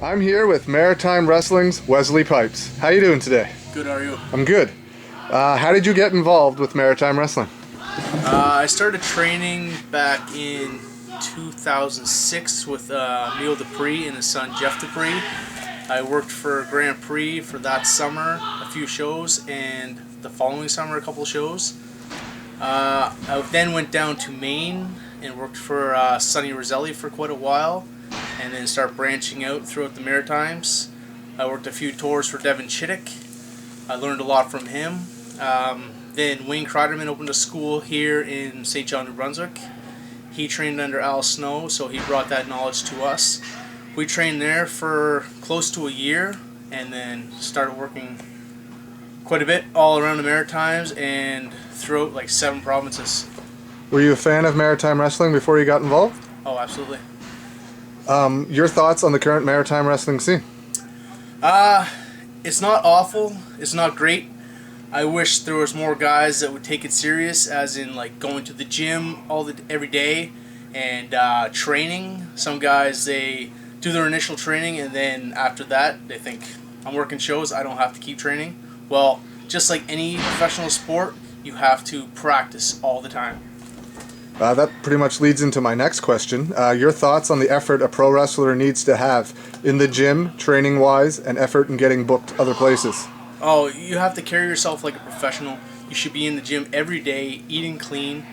I'm here with Maritime Wrestling's Wesley Pipes. How you doing today? Good, how are you? I'm good. How did you get involved with Maritime Wrestling? I started training back in 2006 with Neil Dupree and his son Jeff Dupree. I worked for Grand Prix for that summer, a few shows, and the following summer a couple of shows. I then went down to Maine and worked for Sonny Roselli for quite a while, and then started branching out throughout the Maritimes. I worked a few tours for Devin Chittick. I learned a lot from him. Then Wayne Kreiderman opened a school here in St. John, New Brunswick. He trained under Al Snow, so he brought that knowledge to us. We trained there for close to a year, and then started working quite a bit all around the Maritimes and throughout like 7 provinces. Were you a fan of Maritime Wrestling before you got involved? Oh, absolutely. Your thoughts on the current Maritime Wrestling scene? It's not awful. It's not great. I wish there was more guys that would take it serious, as in like going to the gym every day and training. Some guys, they do their initial training and then after that they think, I'm working shows, I don't have to keep training. Well, just like any professional sport, you have to practice all the time. That pretty much leads into my next question. Your thoughts on the effort a pro wrestler needs to have in the gym, training-wise, and effort in getting booked other places? Oh, you have to carry yourself like a professional. You should be in the gym every day, eating clean.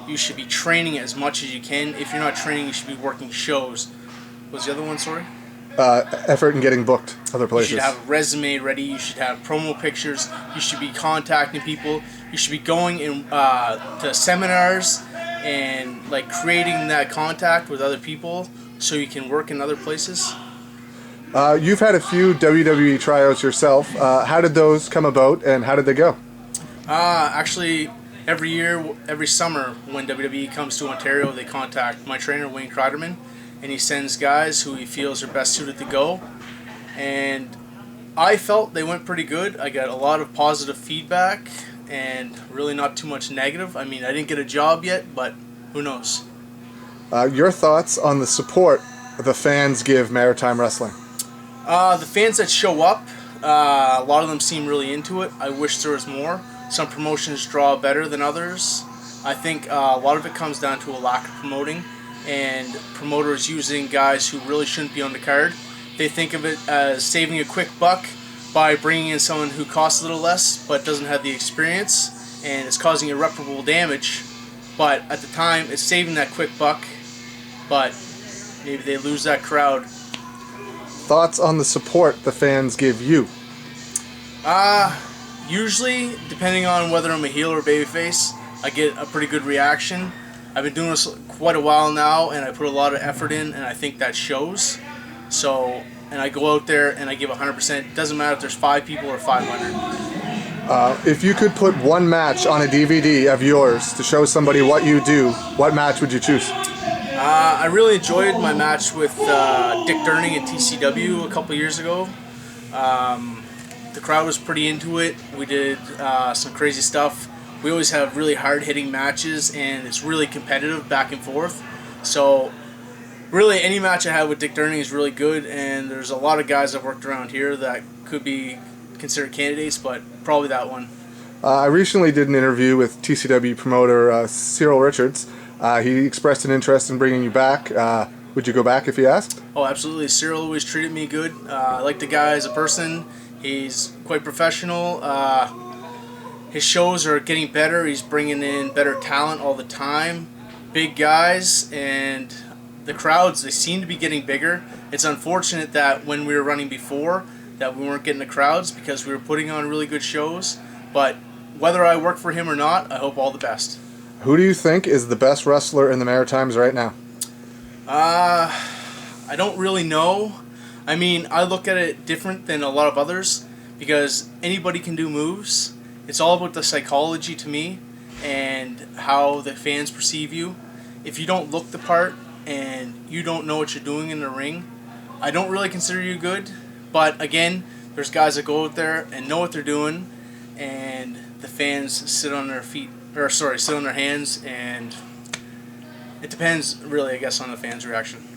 You should be training as much as you can. If you're not training, you should be working shows. What was the other one, sorry? Effort in getting booked other places. You should have a resume ready. You should have promo pictures. You should be contacting people. You should be going to seminars and like creating that contact with other people so you can work in other places. You've had a few WWE tryouts yourself. How did those come about and how did they go? Actually, every year, every summer when WWE comes to Ontario, they contact my trainer, Wayne Kreiderman, and he sends guys who he feels are best suited to go. And I felt they went pretty good. I got a lot of positive feedback and really not too much negative. I mean, I didn't get a job yet, but who knows? Your thoughts on the support the fans give Maritime Wrestling? The fans that show up, a lot of them seem really into it. I wish there was more. Some promotions draw better than others. I think a lot of it comes down to a lack of promoting and promoters using guys who really shouldn't be on the card. They think of it as saving a quick buck by bringing in someone who costs a little less but doesn't have the experience and is causing irreparable damage. But at the time, it's saving that quick buck, but maybe they lose that crowd. Thoughts on the support the fans give you? Usually, depending on whether I'm a heel or babyface, I get a pretty good reaction. I've been doing this quite a while now, and I put a lot of effort in, and I think that shows. So, and I go out there and I give 100%. Doesn't matter if there's 5 people or 500. If you could put one match on a DVD of yours to show somebody what you do, what match would you choose? I really enjoyed my match with Dick Durning and TCW a couple years ago. The crowd was pretty into it. We did some crazy stuff. We always have really hard-hitting matches, and it's really competitive back and forth. So really any match I have with Dick Durning is really good, and there's a lot of guys I've worked around here that could be considered candidates, but probably that one. I recently did an interview with TCW promoter Cyril Richards. He expressed an interest in bringing you back. Would you go back if he asked? Oh, absolutely. Cyril always treated me good. I like the guy as a person. He's quite professional. His shows are getting better. He's bringing in better talent all the time. Big guys, and the crowds, they seem to be getting bigger. It's unfortunate that when we were running before that we weren't getting the crowds because we were putting on really good shows. But whether I work for him or not, I hope all the best. Who do you think is the best wrestler in the Maritimes right now? I don't really know. I mean, I look at it different than a lot of others because anybody can do moves. It's all about the psychology to me and how the fans perceive you. If you don't look the part and you don't know what you're doing in the ring, I don't really consider you good. But again, there's guys that go out there and know what they're doing, and the fans sit on their hands, and it depends really, I guess, on the fans' reaction.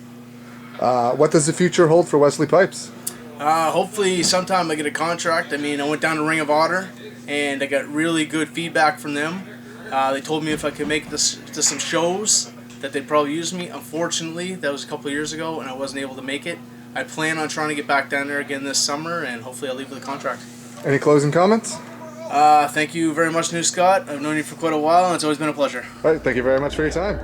What does the future hold for Wesley Pipes? Hopefully sometime I get a contract. I mean, I went down to Ring of Honor and I got really good feedback from them. They told me if I could make this to some shows that they'd probably use me. Unfortunately, that was a couple of years ago and I wasn't able to make it. I plan on trying to get back down there again this summer and hopefully I'll leave with a contract. Any closing comments? Thank you very much, NewScott. I've known you for quite a while and it's always been a pleasure. All right, thank you very much for your time.